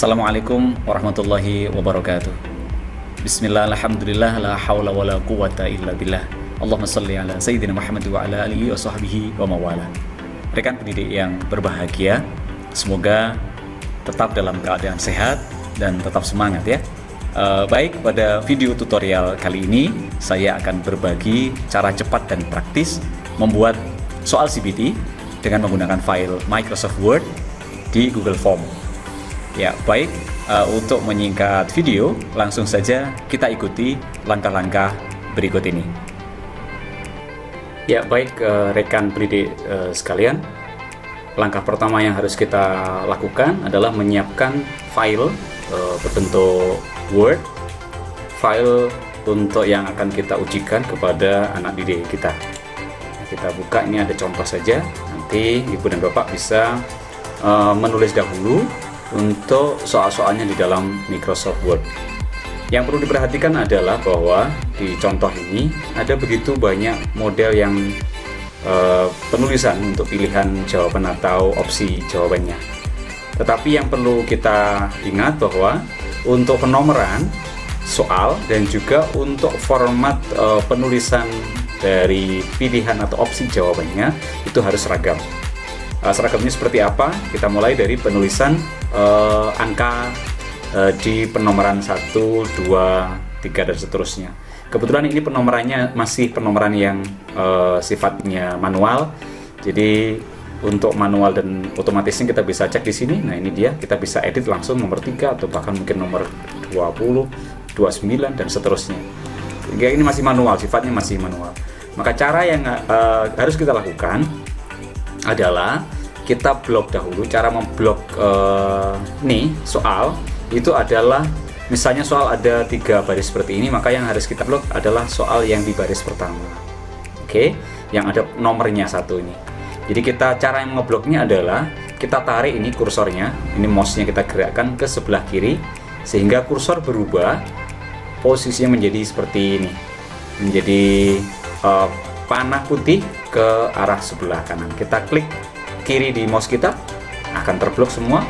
Assalamualaikum warahmatullahi wabarakatuh. Bismillah, alhamdulillah, la hawla wa la quwata illa billah. Allahumma salli ala Sayyidina Muhammad wa ala alihi wa sahbihi wa mawala. Rekan pendidik yang berbahagia, semoga tetap dalam keadaan sehat dan tetap semangat ya. Baik, pada video tutorial kali ini saya akan berbagi cara cepat dan praktis membuat soal CBT dengan menggunakan file Microsoft Word di Google Form. Ya, baik, untuk menyingkat video, langsung saja kita ikuti langkah-langkah berikut ini. Ya, baik, rekan pendidik sekalian, langkah pertama yang harus kita lakukan adalah menyiapkan file berbentuk Word, file untuk yang akan kita ujikan kepada anak didik kita. Kita buka, ini ada contoh saja, nanti Ibu dan Bapak bisa menulis dahulu untuk soal-soalnya di dalam Microsoft Word. Yang perlu diperhatikan adalah bahwa di contoh ini ada begitu banyak model yang penulisan untuk pilihan jawaban atau opsi jawabannya. Tetapi yang perlu kita ingat bahwa untuk penomoran soal dan juga untuk format penulisan dari pilihan atau opsi jawabannya itu harus seragam. Seragamnya seperti apa? Kita mulai dari penulisan angka di penomoran 1, 2, 3 dan seterusnya. Kebetulan ini penomorannya masih penomoran yang sifatnya manual. Jadi untuk manual dan otomatisnya kita bisa cek di sini. Nah, ini dia, kita bisa edit langsung nomor 3 atau bahkan mungkin nomor 20, 29 dan seterusnya. Sehingga ini masih manual, sifatnya masih manual. Maka cara yang harus kita lakukan adalah kita blok dahulu. Cara memblok nih soal itu adalah, misalnya soal ada 3 baris seperti ini, maka yang harus kita blok adalah soal yang di baris pertama. Oke, yang ada nomornya 1 ini. Jadi cara yang ngebloknya adalah kita tarik ini kursornya, ini mouse-nya kita gerakkan ke sebelah kiri sehingga kursor berubah posisinya menjadi seperti ini, menjadi panah putih ke arah sebelah kanan. Kita klik kiri di mouse kita, akan terblok semua.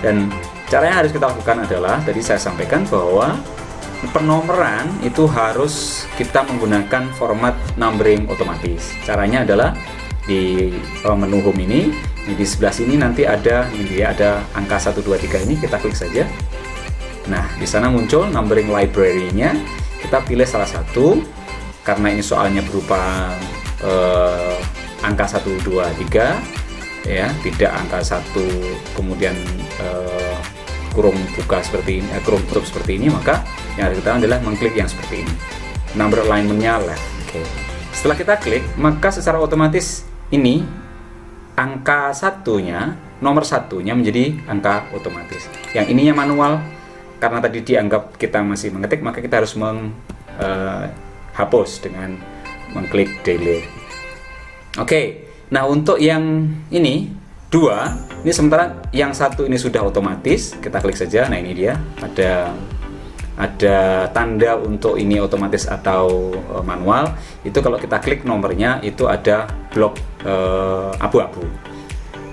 Dan cara yang harus kita lakukan adalah, tadi saya sampaikan bahwa penomoran itu harus kita menggunakan format numbering otomatis. Caranya adalah di menu home ini di sebelah sini nanti ada angka 1, 2, 3 ini, kita klik saja. Nah, di sana muncul numbering library-nya. Kita pilih salah satu. Karena ini soalnya berupa angka 1, 2, 3 ya, tidak angka 1 kemudian kurung buka seperti ini, kurung tutup seperti ini, maka yang harus kita adalah mengklik yang seperti ini, number alignment-nya left. Oke. Setelah kita klik, maka secara otomatis ini angka nomor satunya menjadi angka otomatis. Yang ininya manual, karena tadi dianggap kita masih mengetik, maka kita harus hapus dengan mengklik delete. Oke, nah untuk yang ini 2, ini sementara yang 1 ini sudah otomatis, kita klik saja. Nah, ini dia, ada tanda untuk ini otomatis atau manual. Itu kalau kita klik nomornya itu ada blok abu-abu.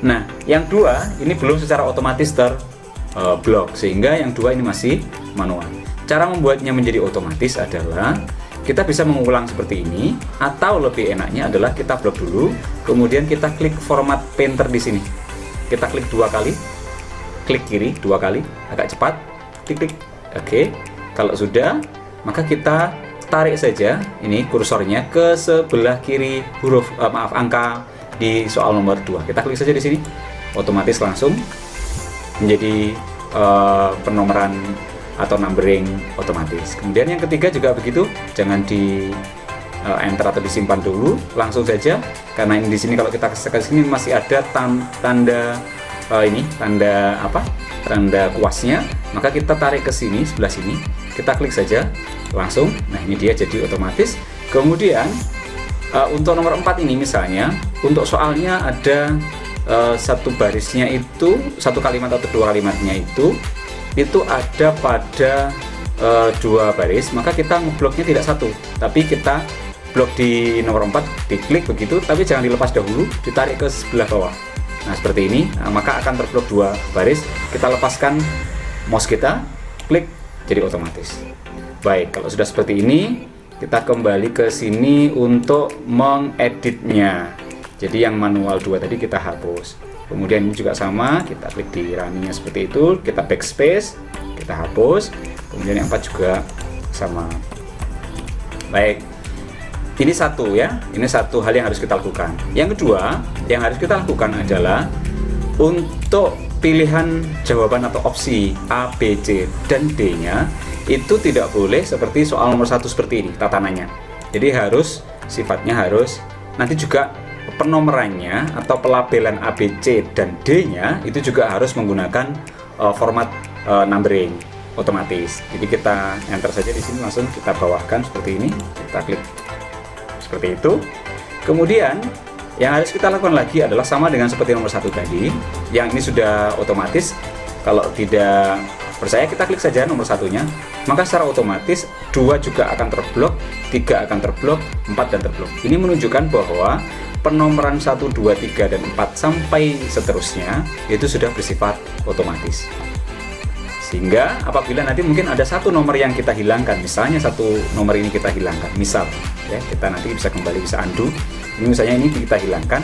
Nah, yang 2 ini belum secara otomatis terblok, sehingga yang 2 ini masih manual. Cara membuatnya menjadi otomatis adalah kita bisa mengulang seperti ini, atau lebih enaknya adalah kita blok dulu, kemudian kita klik format painter di sini. Kita klik 2 kali, klik kiri 2 kali, agak cepat, klik. Oke, kalau sudah, maka kita tarik saja ini kursornya ke sebelah kiri angka di soal nomor 2. Kita klik saja di sini, otomatis langsung menjadi penomoran atau numbering otomatis. Kemudian yang ketiga juga begitu, jangan di enter atau disimpan dulu, langsung saja, karena ini di sini kalau kita ke sini masih ada tanda tanda kuasnya, maka kita tarik ke sini, sebelah sini, kita klik saja langsung. Nah, ini dia jadi otomatis. Kemudian untuk nomor 4 ini misalnya, untuk soalnya ada satu barisnya itu, 1 kalimat atau 2 kalimatnya itu ada pada 2 baris, maka kita ngebloknya tidak 1, tapi kita blok di nomor 4, diklik begitu, tapi jangan dilepas dahulu, ditarik ke sebelah bawah. Nah, seperti ini, maka akan terblok 2 baris. Kita lepaskan mouse kita, klik, jadi otomatis. Baik, kalau sudah seperti ini, kita kembali ke sini untuk mengeditnya. Jadi yang manual 2 tadi kita hapus. Kemudian ini juga sama, kita klik di runningnya seperti itu, kita backspace, kita hapus. Kemudian yang 4 juga sama. Baik, ini satu ya, ini satu hal yang harus kita lakukan. Yang kedua yang harus kita lakukan adalah untuk pilihan jawaban atau opsi A, B, C, dan D nya itu tidak boleh seperti soal nomor 1 seperti ini tatanannya. Jadi harus, sifatnya harus, nanti juga penomorannya atau pelabelan A, B, C, dan D nya itu juga harus menggunakan format numbering otomatis. Jadi kita enter saja di sini, langsung kita bawahkan seperti ini, kita klik seperti itu. Kemudian yang harus kita lakukan lagi adalah sama dengan seperti nomor 1 tadi, yang ini sudah otomatis. Kalau tidak percaya, kita klik saja nomor 1-nya, maka secara otomatis 2 juga akan terblok, 3 akan terblok, 4 dan terblok. Ini menunjukkan bahwa penomoran 1, 2, 3, dan 4 sampai seterusnya itu sudah bersifat otomatis. Sehingga apabila nanti mungkin ada satu nomor yang kita hilangkan, misalnya satu nomor ini kita hilangkan, misal ya, kita nanti bisa kembali, bisa undo, ini misalnya ini kita hilangkan,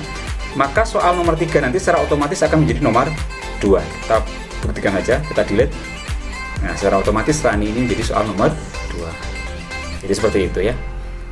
maka soal nomor 3 nanti secara otomatis akan menjadi nomor 2. Kita buktikan saja, kita delete. Nah, secara otomatis running ini menjadi soal nomor 2. Jadi seperti itu ya.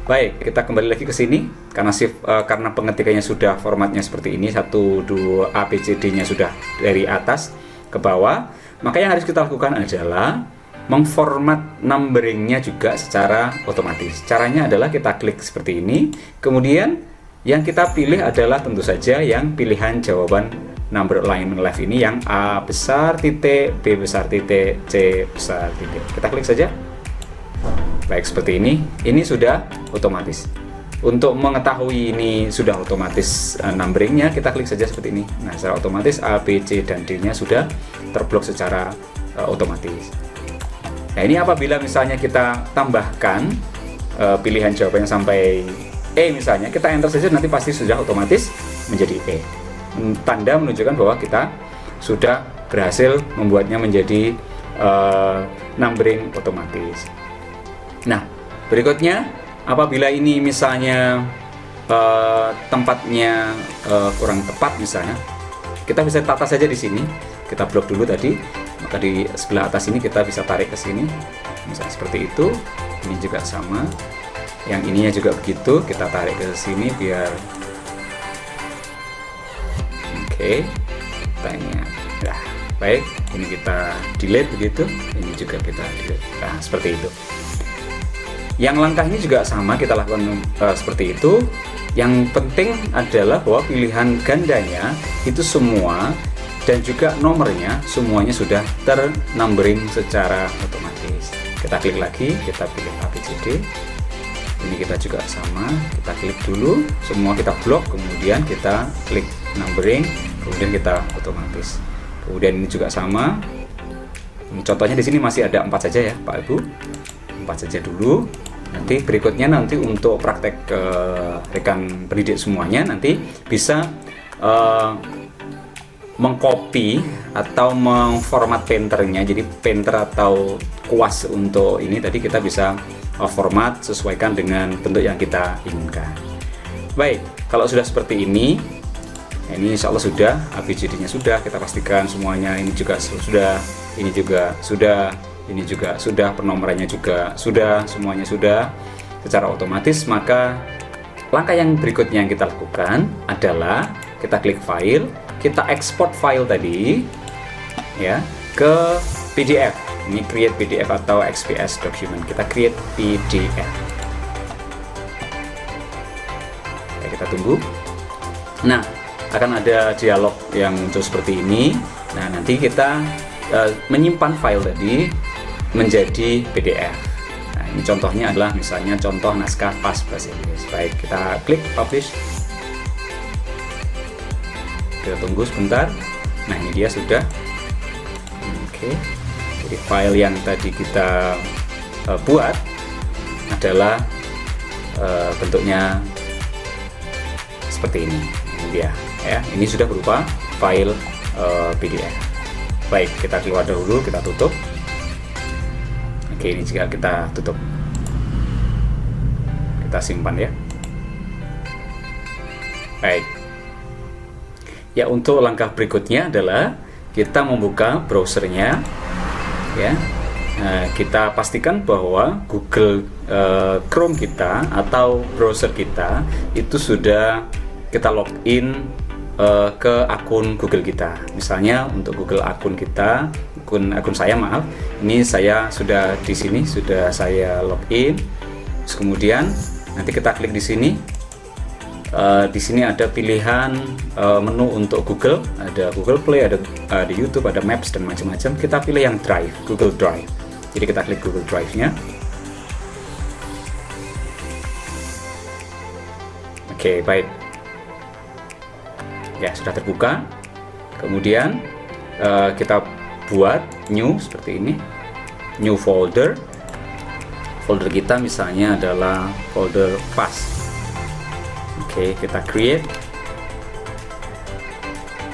Baik, kita kembali lagi ke sini karena pengetikannya sudah formatnya seperti ini, 1, 2, A, B, C, D-nya sudah dari atas ke bawah. Maka yang harus kita lakukan adalah mengformat numberingnya juga secara otomatis. Caranya adalah kita klik seperti ini, kemudian yang kita pilih adalah tentu saja yang pilihan jawaban number alignment left ini, yang A besar titik, B besar titik, C besar titik. Kita klik saja. Baik, seperti ini sudah otomatis. Untuk mengetahui ini sudah otomatis numberingnya, kita klik saja seperti ini. Nah, secara otomatis A, B, C, dan D nya sudah terblok secara otomatis. Nah, ini apabila misalnya kita tambahkan pilihan jawabannya sampai E misalnya, kita enter saja, nanti pasti sudah otomatis menjadi E. Tanda menunjukkan bahwa kita sudah berhasil membuatnya menjadi numbering otomatis. Nah, berikutnya apabila ini misalnya tempatnya kurang tepat misalnya, kita bisa tata saja di sini. Kita blok dulu tadi, maka di sebelah atas ini kita bisa tarik ke sini, misalnya seperti itu. Ini juga sama, yang ininya juga begitu, kita tarik ke sini biar oke, tanya. Nah, baik, ini kita delete begitu, ini juga kita delete. Nah, seperti itu. Yang langkah ini juga sama, kita lakukan seperti itu. Yang penting adalah bahwa pilihan gandanya itu semua dan juga nomornya semuanya sudah ternumbering secara otomatis. Kita klik lagi, kita pilih A, B, C, D. Ini kita juga sama, kita klik dulu, semua kita blok, kemudian kita klik numbering, kemudian kita otomatis. Kemudian ini juga sama. Ini contohnya di sini masih ada 4 saja ya, Pak Ibu. 4 saja dulu. Nanti berikutnya nanti untuk praktek rekan pendidik semuanya nanti bisa mengcopy atau mengformat painternya. Jadi painter atau kuas untuk ini tadi kita bisa format sesuaikan dengan bentuk yang kita inginkan. Baik, kalau sudah seperti ini insya Allah sudah, ABCD-nya sudah, kita pastikan semuanya, ini juga sudah, ini juga sudah, ini juga sudah, penomorannya juga sudah, semuanya sudah secara otomatis. Maka langkah yang berikutnya yang kita lakukan adalah kita klik file, kita ekspor file tadi ya ke PDF. Ini create PDF atau XPS document, kita create PDF. Oke, kita tunggu. Nah, akan ada dialog yang muncul seperti ini. Nah, nanti kita menyimpan file tadi menjadi PDF. Nah, ini contohnya adalah misalnya contoh naskah PAS bahasa Inggris. Baik, kita klik publish. Kita tunggu sebentar. Nah, ini dia sudah. Oke. Jadi file yang tadi kita buat adalah bentuknya seperti ini. Ini dia ya. Ini sudah berupa file PDF. Baik, kita keluar dahulu, kita tutup. Oke, ini juga kita tutup, kita simpan ya. Baik ya, untuk langkah berikutnya adalah kita membuka browsernya ya. Nah, kita pastikan bahwa Google Chrome kita atau browser kita itu sudah kita login ke akun Google kita. Misalnya untuk Google akun kita, akun saya maaf, ini saya sudah di sini, sudah saya login. Terus kemudian nanti kita klik di sini. Di sini ada pilihan menu untuk Google, ada Google Play, ada YouTube, ada Maps dan macam-macam. Kita pilih yang Drive, Google Drive. Jadi kita klik Google Drive-nya. Oke, baik. Ya, sudah terbuka. Kemudian kita buat new seperti ini, new folder. Folder kita misalnya adalah folder pas. Oke, kita create.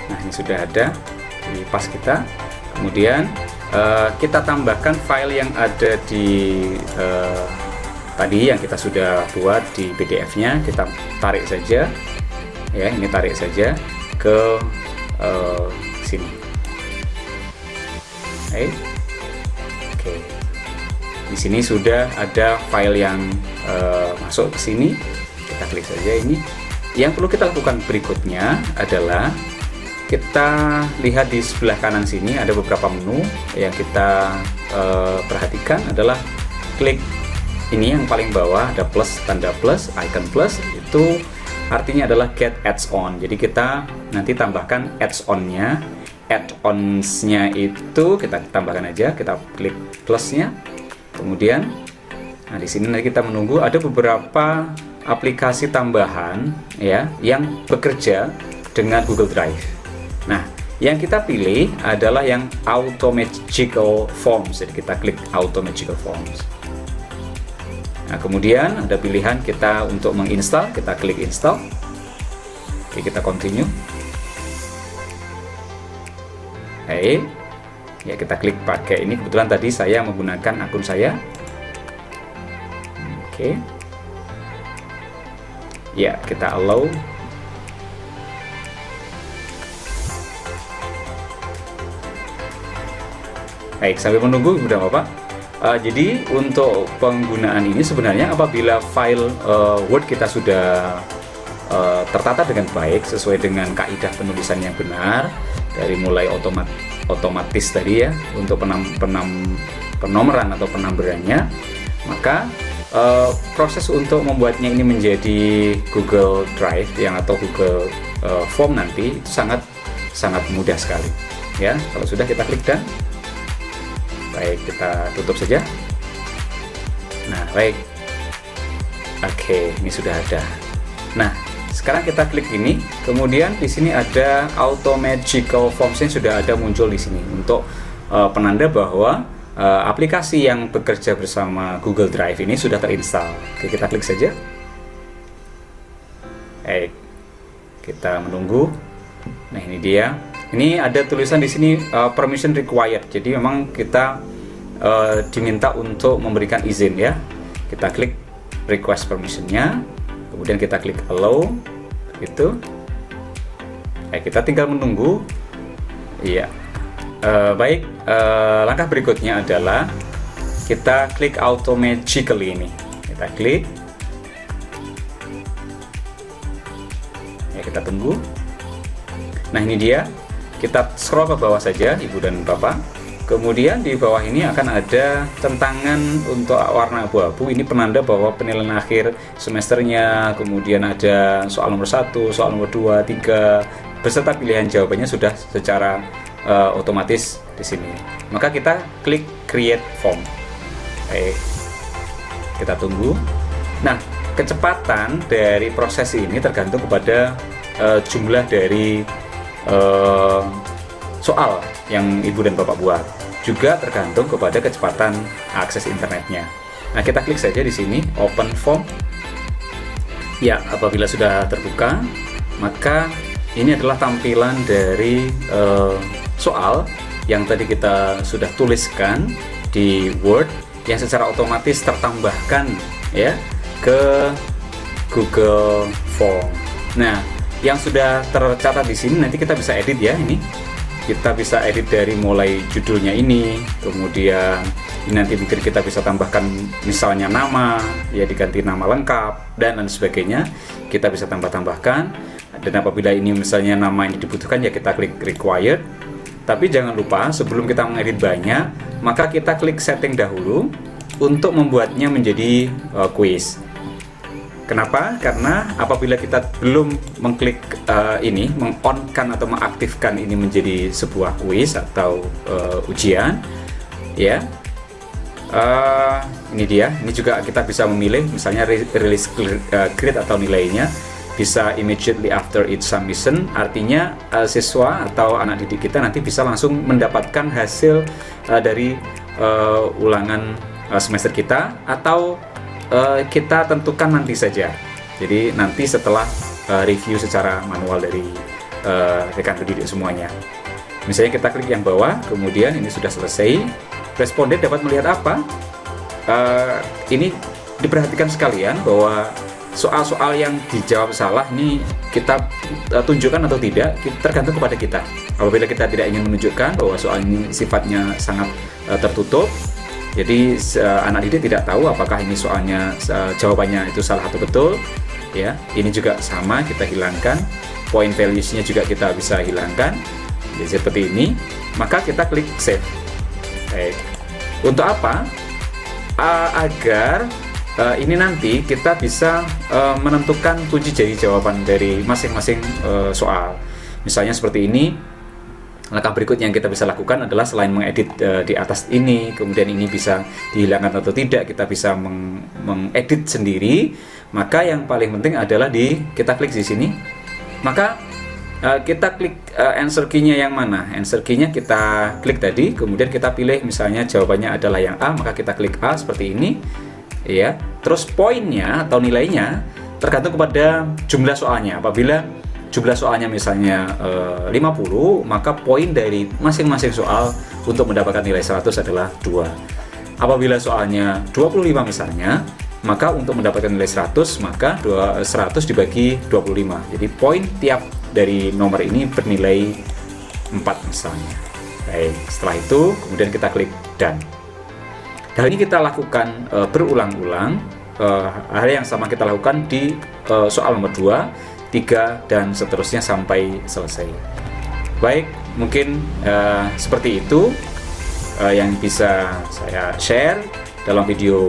Nah, ini sudah ada di pas kita. Kemudian kita tambahkan file yang ada di tadi yang kita sudah buat di PDF-nya. Kita tarik saja, ya, ini tarik saja ke sini. Oke, di sini sudah ada file yang masuk ke sini. Kita klik saja ini. Yang perlu kita lakukan berikutnya adalah kita lihat di sebelah kanan sini ada beberapa menu. Yang kita perhatikan adalah klik ini yang paling bawah, ada plus, tanda plus, icon plus, itu artinya adalah get add-on. Jadi kita nanti tambahkan add-on-nya. Add-ons-nya itu kita tambahkan aja, kita klik plusnya. Kemudian nah di sini nanti kita menunggu ada beberapa aplikasi tambahan ya yang bekerja dengan Google Drive. Nah, yang kita pilih adalah yang Automagical Forms. Jadi kita klik Automagical Forms. Nah, kemudian ada pilihan kita untuk menginstal, kita klik install. Oke, kita continue. Baik. Ya, kita klik pakai ini. Kebetulan tadi saya menggunakan akun saya. Oke. Ya, kita allow. Baik, sambil menunggu Ibu dan Bapak. Jadi untuk penggunaan ini sebenarnya apabila file Word kita sudah tertata dengan baik sesuai dengan kaidah penulisan yang benar, dari mulai otomatis tadi ya untuk penomoran atau penambarannya, maka proses untuk membuatnya ini menjadi Google Drive yang atau Google Form nanti itu sangat mudah sekali ya. Kalau sudah kita klik dan baik, kita tutup saja. Nah, baik. Oke, ini sudah ada. Nah, sekarang kita klik ini, kemudian di sini ada Automagical Forms yang sudah ada muncul di sini untuk penanda bahwa aplikasi yang bekerja bersama Google Drive ini sudah terinstall. Oke, kita klik saja. Baik. Kita menunggu. Nah, ini dia. Ini ada tulisan di sini permission required. Jadi memang kita diminta untuk memberikan izin ya. Kita klik request permissionnya, kemudian kita klik allow, gitu. Kita tinggal menunggu. Iya. Baik. Langkah berikutnya adalah kita klik automatically ini. Kita klik. Ya, kita tunggu. Nah, ini dia. Kita scroll ke bawah saja Ibu dan Bapak. Kemudian di bawah ini akan ada centangan untuk warna abu-abu. Ini penanda bahwa penilaian akhir semesternya. Kemudian ada soal nomor 1, soal nomor 2, 3 beserta pilihan jawabannya sudah secara otomatis di sini. Maka kita klik create form. Kita tunggu. Nah, kecepatan dari proses ini tergantung kepada jumlah dari soal yang Ibu dan Bapak buat, juga tergantung kepada kecepatan akses internetnya. Nah, kita klik saja di sini open form. Ya, apabila sudah terbuka, maka ini adalah tampilan dari soal yang tadi kita sudah tuliskan di Word yang secara otomatis tertambahkan ya ke Google Form. Nah, yang sudah tercatat di sini nanti kita bisa edit ya. Ini kita bisa edit dari mulai judulnya ini, kemudian ini nanti mungkin kita bisa tambahkan misalnya nama, ya diganti nama lengkap dan lain sebagainya. Kita bisa tambahkan. Dan apabila ini misalnya nama ini dibutuhkan ya kita klik required. Tapi jangan lupa sebelum kita mengedit banyak, maka kita klik setting dahulu untuk membuatnya menjadi quiz. Kenapa? Karena apabila kita belum mengklik ini, meng-on-kan atau mengaktifkan ini menjadi sebuah quiz atau ujian, ya. Ini dia. Ini juga kita bisa memilih, misalnya release grade atau nilainya bisa immediately after each submission, artinya siswa atau anak didik kita nanti bisa langsung mendapatkan hasil dari ulangan semester kita, atau kita tentukan nanti saja. Jadi nanti setelah review secara manual dari rekan pendidik semuanya. Misalnya kita klik yang bawah, kemudian ini sudah selesai. Responden dapat melihat apa? Ini diperhatikan sekalian bahwa soal-soal yang dijawab salah ini kita tunjukkan atau tidak tergantung kepada kita. Apabila kita tidak ingin menunjukkan bahwa soal ini sifatnya sangat tertutup, jadi anak didik tidak tahu apakah ini soalnya jawabannya itu salah atau betul, ya. Ini juga sama, kita hilangkan. Point values-nya juga kita bisa hilangkan. Jadi seperti ini, maka kita klik save. Baik. Untuk apa? Agar ini nanti kita bisa menentukan kunci jadi jawaban dari masing-masing soal. Misalnya seperti ini. Langkah berikutnya yang kita bisa lakukan adalah selain mengedit di atas ini, kemudian ini bisa dihilangkan atau tidak, kita bisa mengedit sendiri. Maka yang paling penting adalah kita klik di sini. Maka kita klik answer key-nya yang mana? Answer key-nya kita klik tadi, kemudian kita pilih misalnya jawabannya adalah yang A, maka kita klik A seperti ini. Ya, terus poinnya atau nilainya tergantung kepada jumlah soalnya. Apabila jumlah soalnya misalnya 50, maka poin dari masing-masing soal untuk mendapatkan nilai 100 adalah 2. Apabila soalnya 25 misalnya, maka untuk mendapatkan nilai 100 maka 100 dibagi 25. Jadi poin tiap dari nomor ini bernilai 4 misalnya. Baik, setelah itu kemudian kita klik done. Hal ini kita lakukan berulang-ulang. Hal yang sama kita lakukan di soal nomor 2, 3, dan seterusnya sampai selesai. Baik, mungkin seperti itu yang bisa saya share dalam video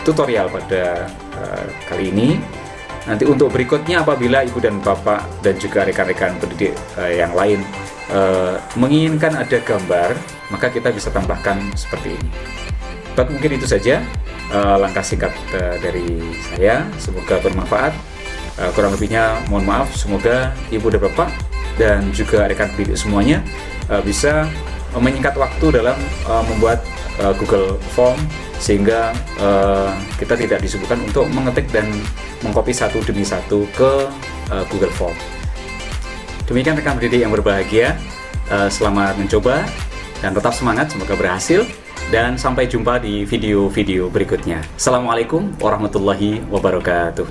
tutorial pada kali ini. Nanti untuk berikutnya, apabila ibu dan bapak dan juga rekan-rekan pendidik yang lain menginginkan ada gambar, maka kita bisa tambahkan seperti ini. Baik, mungkin itu saja langkah singkat dari saya. Semoga bermanfaat. Kurang lebihnya mohon maaf. Semoga ibu dan bapak dan juga rekan pendidik semuanya bisa menyingkat waktu dalam membuat Google Form, sehingga kita tidak disibukkan untuk mengetik dan mengcopy satu demi satu ke Google Form. Demikian rekan pendidik yang berbahagia, selamat mencoba dan tetap semangat, semoga berhasil, dan sampai jumpa di video-video berikutnya. Assalamualaikum warahmatullahi wabarakatuh.